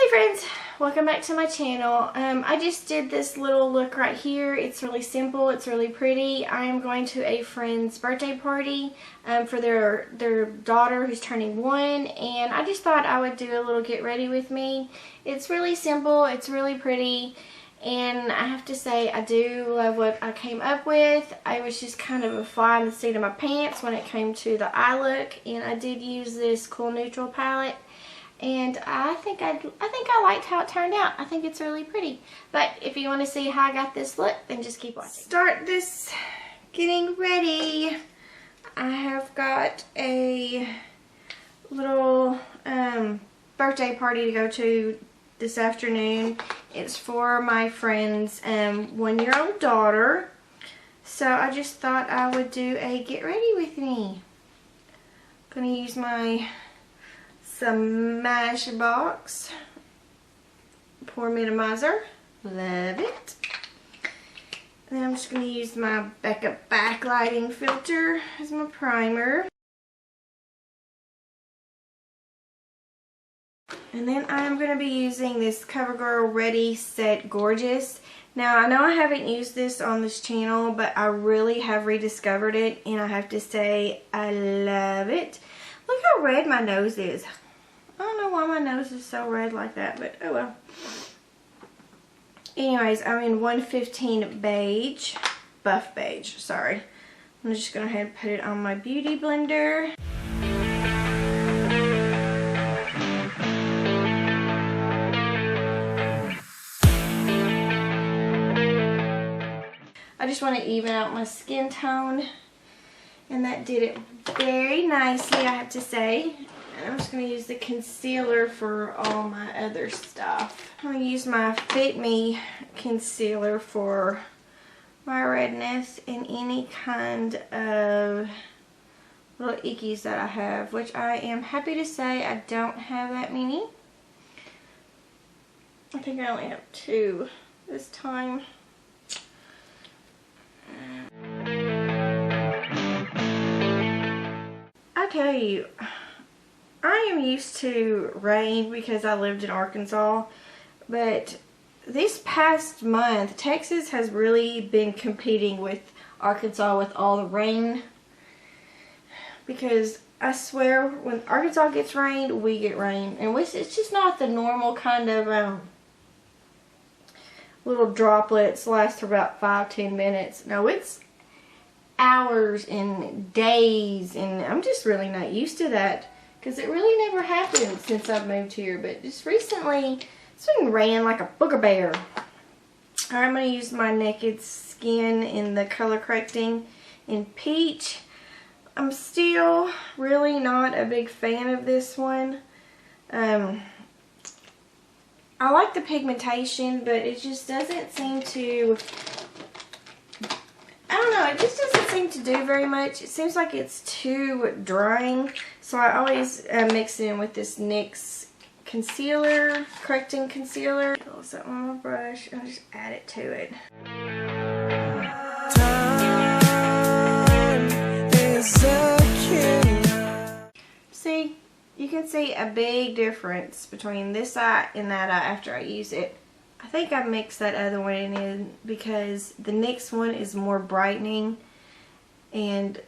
Hey friends, welcome back to my channel. I just did this little look right here. It's really simple, it's really pretty. I am going to a friend's birthday party for their daughter who's turning 1, and I just thought I would do a little get ready with me. It's really simple, it's really pretty, and I have to say I do love what I came up with. I was just kind of a fly in the seat of my pants when it came to the eye look, and I did use this Cool Neutral palette. And I think I liked how it turned out. I think it's really pretty. But if you want to see how I got this look, then just keep watching. Start this getting ready. I have got a little birthday party to go to this afternoon. It's for my friend's 1-year-old daughter. So I just thought I would do a get ready with me. I'm going to use my Smashbox pore minimizer. Love it. And then I'm just going to use my Becca backlighting filter as my primer. And then I'm going to be using this Covergirl Ready Set Gorgeous. Now I know I haven't used this on this channel, but I really have rediscovered it, and I have to say I love it. Look how red my nose is. I don't know why my nose is so red like that, but oh well. Anyways, I'm in 115 Beige. Buff Beige, sorry. I'm just going to go ahead and put it on my beauty blender. I just want to even out my skin tone. And that did it very nicely, I have to say. And I'm just going to use the concealer for all my other stuff. I'm going to use my Fit Me concealer for my redness and any kind of little ickies that I have, which I am happy to say I don't have that many. I think I only have 2 this time. I tell you, I am used to rain because I lived in Arkansas, but this past month Texas has really been competing with Arkansas with all the rain, because I swear when Arkansas gets rain, we get rain, and it's just not the normal kind of little droplets last for about 5-10 minutes. No, it's hours and days, and I'm just really not used to that. Because it really never happened since I've moved here. But just recently, it's been raining like a booger bear. Alright, I'm going to use my Naked Skin in the color correcting in Peach. I'm still really not a big fan of this one. I like the pigmentation, but it just doesn't seem to... I don't know, it just doesn't seem to do very much. It seems like it's too drying. So I always mix it in with this NYX concealer, correcting concealer. A little something on my brush and just add it to it. See, you can see a big difference between this eye and that eye after I use it. I think I mixed that other one in because the NYX one is more brightening, and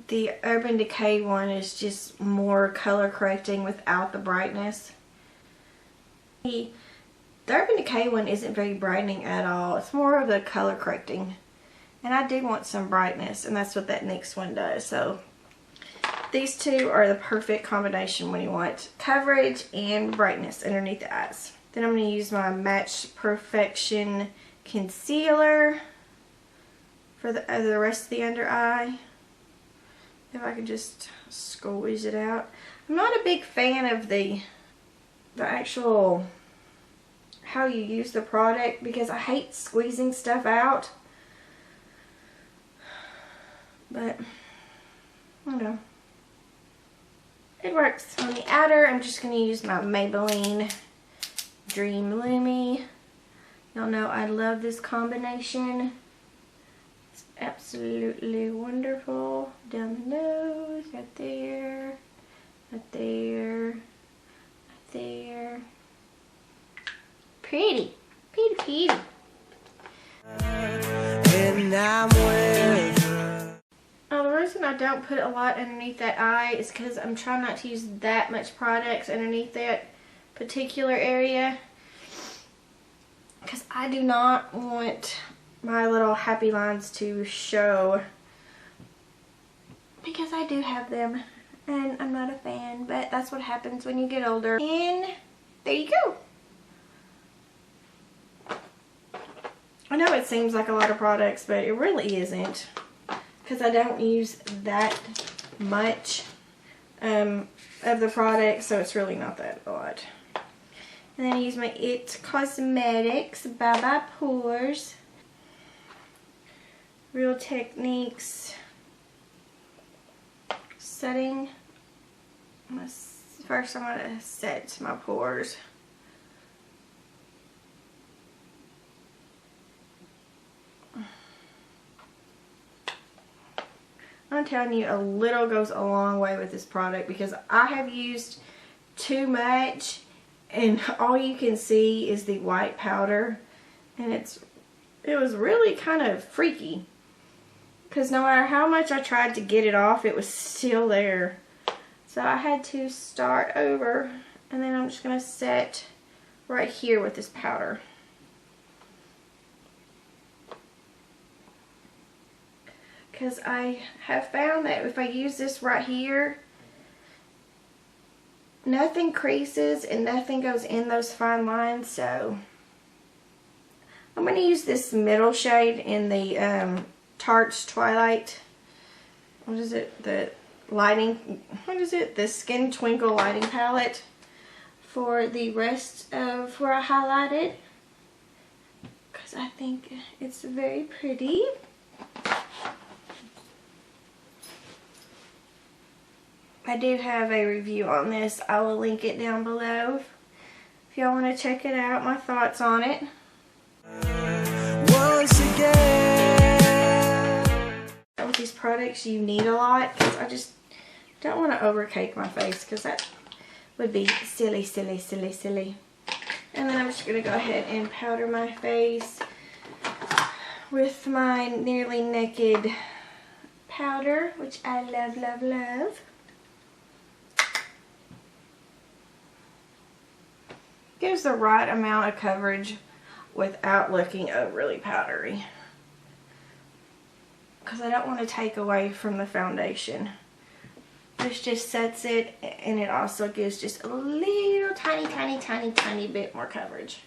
the Urban Decay one is just more color correcting without the brightness. The Urban Decay one isn't very brightening at all. It's more of the color correcting. And I do want some brightness, and that's what that NYX one does. So these two are the perfect combination when you want coverage and brightness underneath the eyes. Then I'm going to use my Match Perfection concealer for the rest of the under eye. If I could just squeeze it out. I'm not a big fan of the actual how you use the product, because I hate squeezing stuff out. But I don't know. It works. On the outer, I'm just going to use my Maybelline Dream Lumi. Y'all know I love this combination. It's absolutely wonderful. Down the nose, right there, right there, right there. pretty. Pretty, pretty. And I'm with her. Now, the reason I don't put a lot underneath that eye is because I'm trying not to use that much products underneath that particular area. Because I do not want my little happy lines to show. Because I do have them. And I'm not a fan. But that's what happens when you get older. And there you go. I know it seems like a lot of products, but it really isn't. Because I don't use that much of the product. So it's really not that a lot. And then I use my It Cosmetics Bye Pores. Real Techniques setting. First I'm going to set my pores. I'm telling you, a little goes a long way with this product because I have used too much and all you can see is the white powder, and it was really kind of freaky because no matter how much I tried to get it off, it was still there. So I had to start over, and then I'm just going to set right here with this powder. Because I have found that if I use this right here, nothing creases and nothing goes in those fine lines. So I'm going to use this middle shade in the Tarte's Twilight. What is it? The lighting. What is it? The Skin Twinkle lighting palette for the rest of where I highlighted. Because I think it's very pretty. I do have a review on this. I will link it down below if y'all want to check it out, my thoughts on it. Once again. With these products, you need a lot because I just don't want to overcake my face because that would be silly, silly, silly, silly. And then I'm just going to go ahead and powder my face with my Nearly Naked powder, which I love, love, love. Gives the right amount of coverage without looking overly powdery. Because I don't want to take away from the foundation. This just sets it, and it also gives just a little tiny, tiny, tiny, tiny bit more coverage.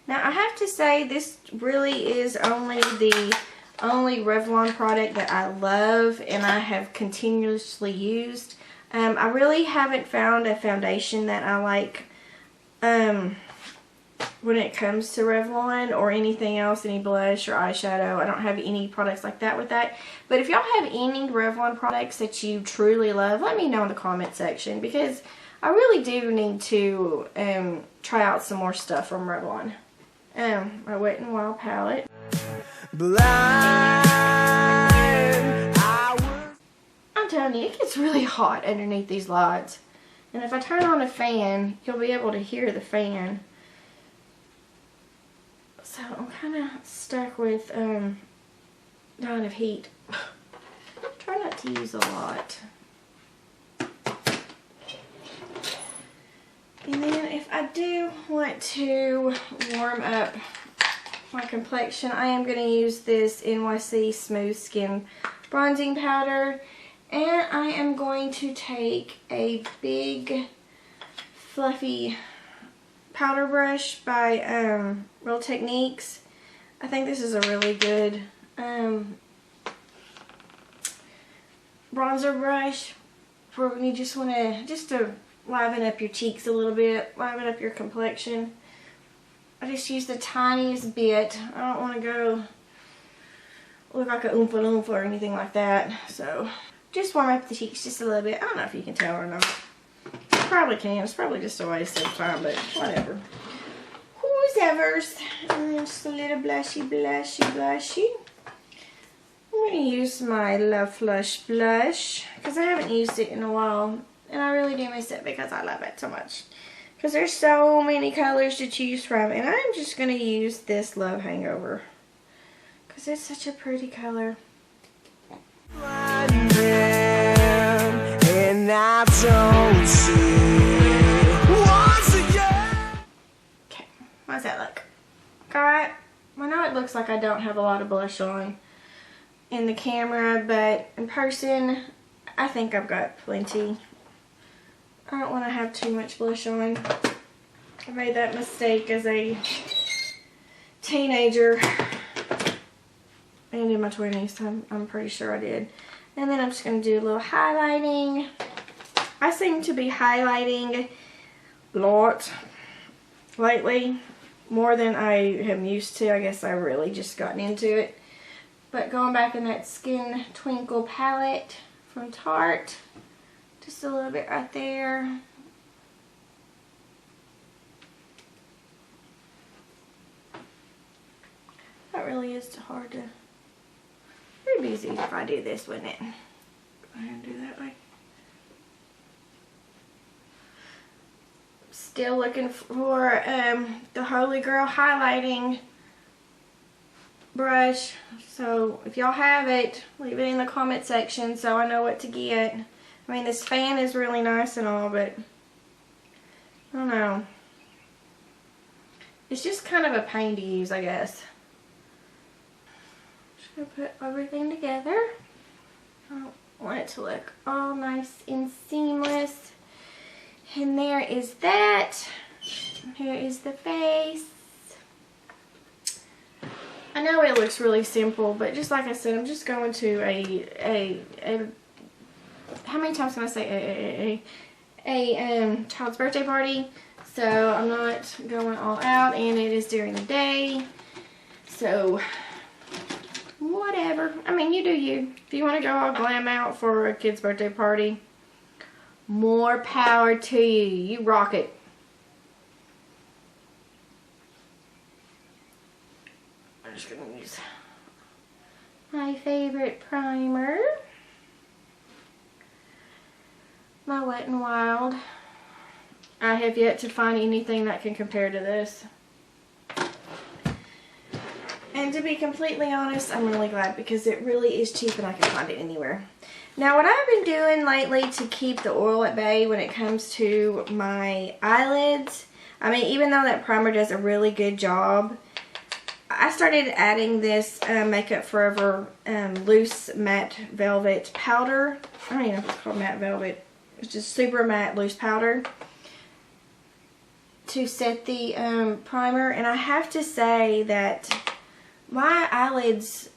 Now I have to say this really is only the only Revlon product that I love and I have continuously used. I really haven't found a foundation that I like when it comes to Revlon or anything else, any blush or eyeshadow. I don't have any products like that with that. But if y'all have any Revlon products that you truly love, let me know in the comment section because I really do need to try out some more stuff from Revlon. My Wet n Wild palette. I'm telling you, it gets really hot underneath these lights. And if I turn on a fan, you'll be able to hear the fan. So I'm kind of stuck with not of heat. Try not to use a lot. And then if I do want to warm up my complexion, I am going to use this NYC Smooth Skin bronzing powder. And I am going to take a big fluffy powder brush by Real Techniques. I think this is a really good bronzer brush for when you just want to liven up your cheeks a little bit, liven up your complexion. I just use the tiniest bit. I don't want to go look like a Oompa Loompa or anything like that. So just warm up the cheeks just a little bit. I don't know if you can tell or not. You probably can. It's probably just a waste of time, but whatever. Who's-evers. And then just a little blushy, blushy, blushy. I'm going to use my Love Flush blush because I haven't used it in a while. And I really do miss it because I love it so much. because there's so many colors to choose from, and I'm just going to use this Love Hangover because it's such a pretty color. And I don't see once again. Okay, how's that look? Alright, I know it looks like I don't have a lot of blush on in the camera, but in person, I think I've got plenty. I don't want to have too much blush on. I made that mistake as a teenager and in my 20s. I'm pretty sure I did. And then I'm just going to do a little highlighting. I seem to be highlighting a lot lately, more than I am used to. I guess I really just gotten into it. But going back in that Skin Twinkle palette from Tarte, just a little bit right there. That really is hard to... It'd be easy if I do this, wouldn't it? Go ahead and do that way. Still looking for the Holy Grail highlighting brush. So if y'all have it, leave it in the comment section so I know what to get. I mean, this fan is really nice and all, but I don't know. It's just kind of a pain to use, I guess. Just gonna put everything together. I don't want it to look all nice and seamless. And there is that. Here is the face. I know it looks really simple, but just like I said, I'm just going to a how many times can I say a child's birthday party? So I'm not going all out, and it is during the day. So whatever. I mean, you do you. If you want to go all glam out for a kid's birthday party, more power to you. You rock it. I'm just going to use my favorite primer. My Wet n Wild. I have yet to find anything that can compare to this. And to be completely honest, I'm really glad because it really is cheap and I can find it anywhere. Now, what I've been doing lately to keep the oil at bay when it comes to my eyelids, I mean, even though that primer does a really good job, I started adding this Makeup Forever loose matte velvet powder. I don't even know if it's called matte velvet. It's just super matte loose powder to set the primer. And I have to say that my eyelids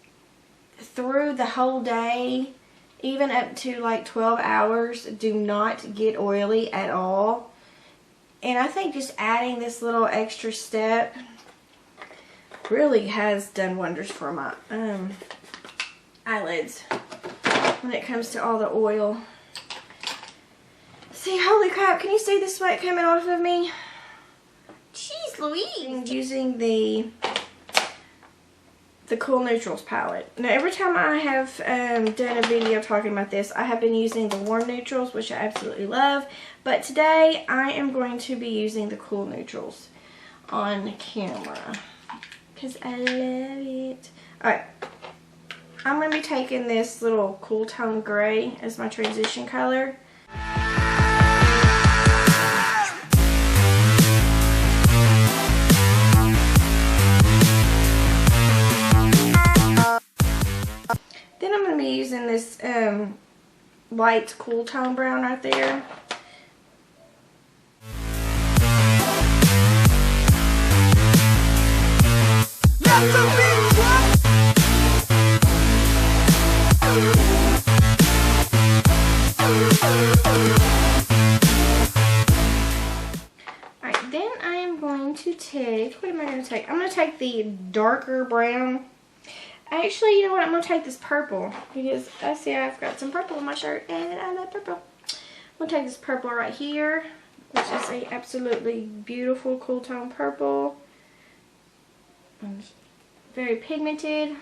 through the whole day, even up to like 12 hours, do not get oily at all. And I think just adding this little extra step really has done wonders for my eyelids when it comes to all the oil. See, holy crap, can you see the sweat coming off of me? Jeez Louise. Using the Cool Neutrals palette. Now, every time I have done a video talking about this, I have been using the Warm Neutrals, which I absolutely love. But today, I am going to be using the Cool Neutrals on camera because I love it. Alright, I'm going to be taking this little Cool Tone Gray as my transition color. Then I'm going to be using this light cool tone brown right there. Alright, then I am going to take, what am I going to take? I'm going to take the darker brown. Actually, you know what? I'm going to take this purple because I see I've got some purple in my shirt and I love purple. I'm going to take this purple right here, which is a absolutely beautiful cool tone purple. And very pigmented.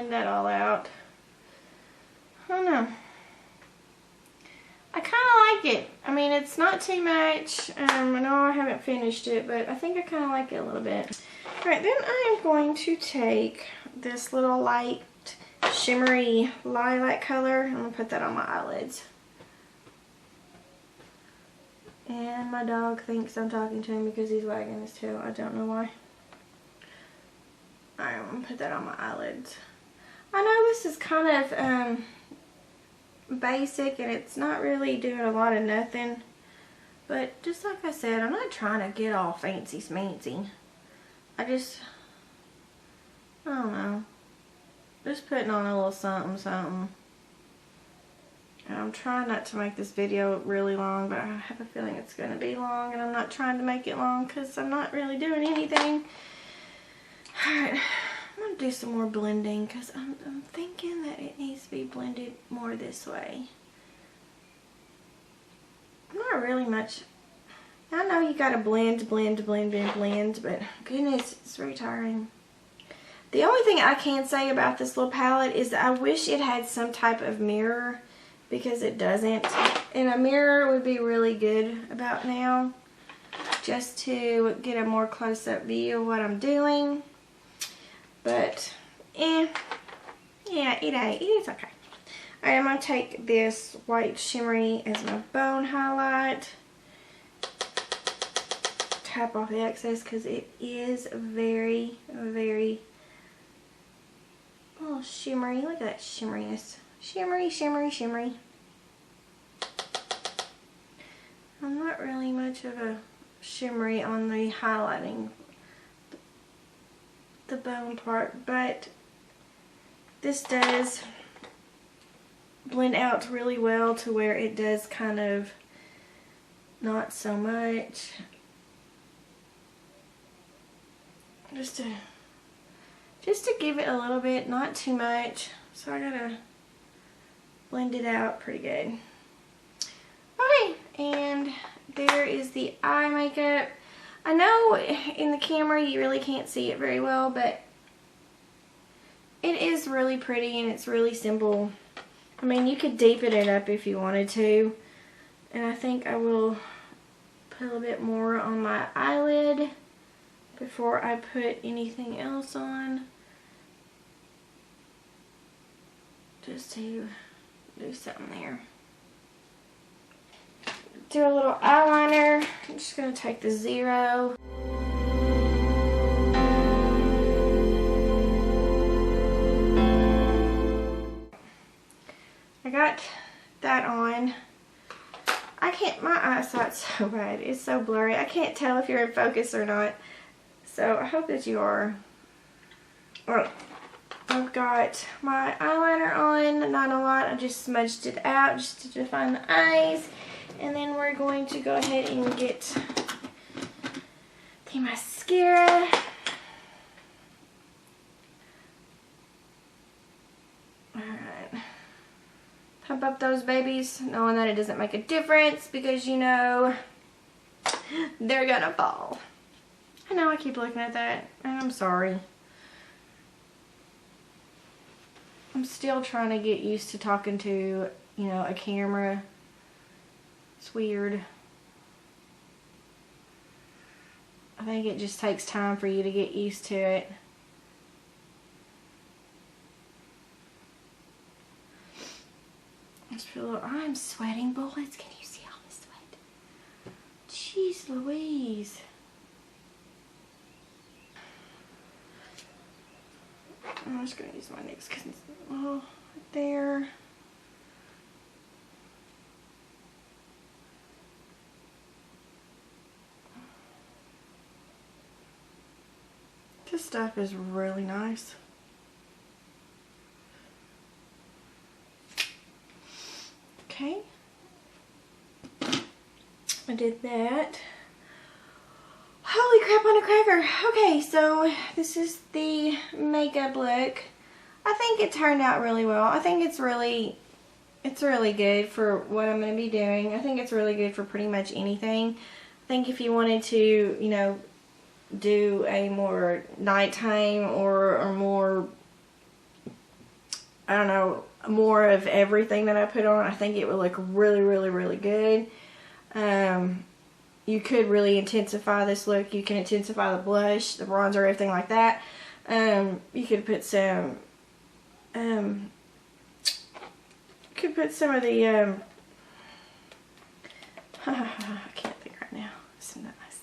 blend that all out. I don't know. I kind of like it. I mean, it's not too much. I know I haven't finished it, but I think I kind of like it a little bit. Alright, then I am going to take this little light shimmery lilac color. I'm going to put that on my eyelids. And my dog thinks I'm talking to him because he's wagging his tail. I don't know why. Alright, I'm going to put that on my eyelids. I know this is kind of basic and it's not really doing a lot of nothing. But just like I said, I'm not trying to get all fancy smancy. I don't know. Just putting on a little something, something. And I'm trying not to make this video really long, but I have a feeling it's going to be long, and I'm not trying to make it long because I'm not really doing anything. Alright, I'm going to do some more blending because I'm thinking that it needs to be blended more this way. Not really much. I know you got to blend, but goodness, it's very tiring. The only thing I can say about this little palette is that I wish it had some type of mirror, because it doesn't. And a mirror would be really good about now, just to get a more close-up view of what I'm doing. But, yeah, it's okay. Alright, I'm going to take this white shimmery as my bone highlight. Tap off the excess because it is very, very shimmery. Look at that shimmeriness. Shimmery, shimmery, shimmery. I'm not really much of a shimmery on the highlighting the bone part, but this does blend out really well to where it does kind of not so much. Just to give it a little bit, not too much. So I gotta blend it out pretty good. Okay, and there is the eye makeup. I know in the camera you really can't see it very well, but it is really pretty and it's really simple. I mean, you could deepen it up if you wanted to. And I think I will put a little bit more on my eyelid before I put anything else on. Just to do something there. Do a little eyeliner. I'm just going to take the 0. I got that on. My eyesight's so bad. It's so blurry. I can't tell if you're in focus or not. So I hope that you are. Alright. I've got my eyeliner on, not a lot. I just smudged it out just to define the eyes. And then we're going to go ahead and get the mascara. Alright. Pump up those babies, knowing that it doesn't make a difference because you know they're gonna fall. I know I keep looking at that, and I'm sorry. I'm still trying to get used to talking to, you know, a camera. It's weird. I think it just takes time for you to get used to it. Just feel a little, I'm sweating bullets. Can you see all this sweat? Jeez Louise. I'm just going to use my NYX because it's right there. This stuff is really nice. Okay. I did that. Holy crap on a cracker. Okay, so this is the makeup look. I think it turned out really well. I think it's really good for what I'm going to be doing. I think it's really good for pretty much anything. I think if you wanted to, you know, do a more nighttime or more I don't know, more of everything that I put on. I think it would look really, really, really good. You could really intensify this look. You can intensify the blush, the bronzer, everything like that. You could put some, of the, I can't think right now. It's nice.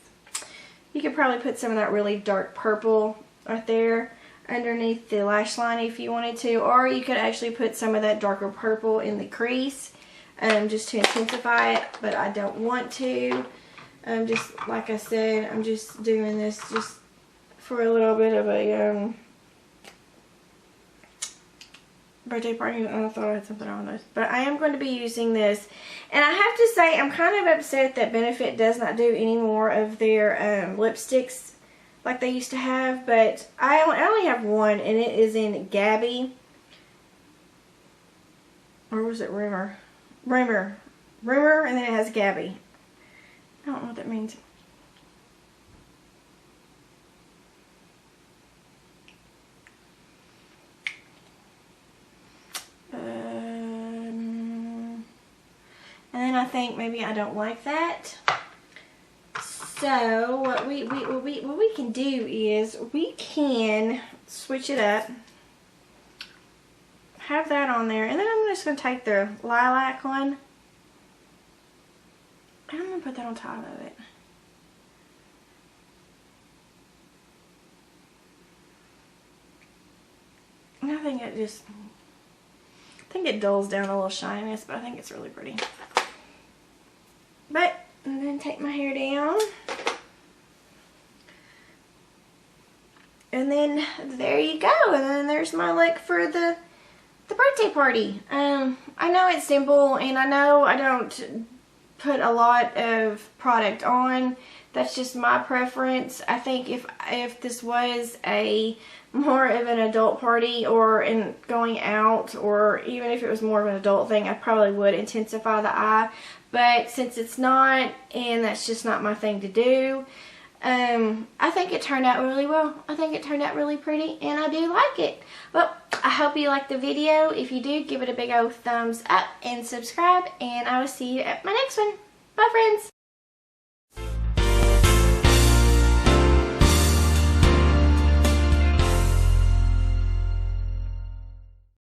You could probably put some of that really dark purple right there underneath the lash line if you wanted to, or you could actually put some of that darker purple in the crease just to intensify it, but I don't want to. Just like I said, I'm just doing this just for a little bit of a birthday party. I thought I had something on this, but I am going to be using this, and I have to say I'm kind of upset that Benefit does not do any more of their lipsticks like they used to have, but I only have one, and it is in Gabby, or was it Rimmer, and then it has Gabby. I don't know what that means. And then I think maybe I don't like that. So what we can do is we can switch it up. Have that on there, and then I'm just gonna take the lilac one. I'm going to put that on top of it. And I think it dulls down a little shininess, but I think it's really pretty. But, I'm going to take my hair down. And then, there you go. And then there's my look for the birthday party. I know it's simple, and I know I don't put a lot of product on. That's just my preference. I think if this was a more of an adult party or in going out, or even if it was more of an adult thing, I probably would intensify the eye. But since it's not, and that's just not my thing to do, I think it turned out really well. I think it turned out really pretty, and I do like it. Well, I hope you liked the video. If you do, give it a big old thumbs up and subscribe, and I will see you at my next one. Bye, friends.